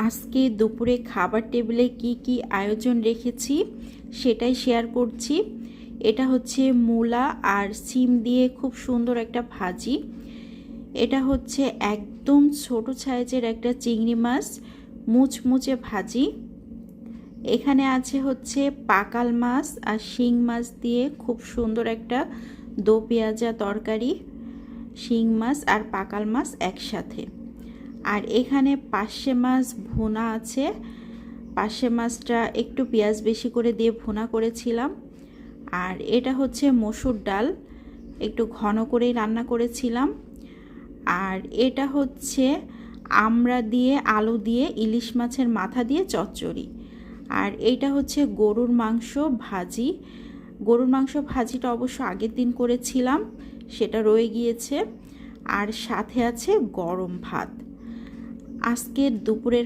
আজকে দুপুরে খাবার টেবিলে কি কি আয়োজন রেখেছি সেটাই শেয়ার করছি। এটা হচ্ছে মূলা আর সিম দিয়ে খুব সুন্দর একটা ভাজি। এটা হচ্ছে একদম ছোট সাইজের একটা চিংড়ি মাছ মুচমুচে ভাজি। এখানে আছে হচ্ছে পাকাল মাছ আর শিং মাছ দিয়ে খুব সুন্দর একটা দো পেঁয়াজা তরকারি, শিং মাছ আর পাকাল মাছ একসাথে। আর এখানে পার্শে মাছ ভুনা আছে। পার্শে মাছটা একটু পেঁয়াজ বেশি করে দিয়ে ভুনা করেছিলাম। আর এটা হচ্ছে মসুর ডাল, একটু ঘন করেই রান্না করেছিলাম। আর এটা হচ্ছে আমড়া দিয়ে আলু দিয়ে ইলিশ মাছের মাথা দিয়ে চচ্চড়ি। আর এইটা হচ্ছে গরুর মাংস ভাজি। গরুর মাংস ভাজিটা অবশ্য আগের দিন করেছিলাম, সেটা রয়ে গিয়েছে। আর সাথে আছে গরম ভাত। আজকের দুপুরের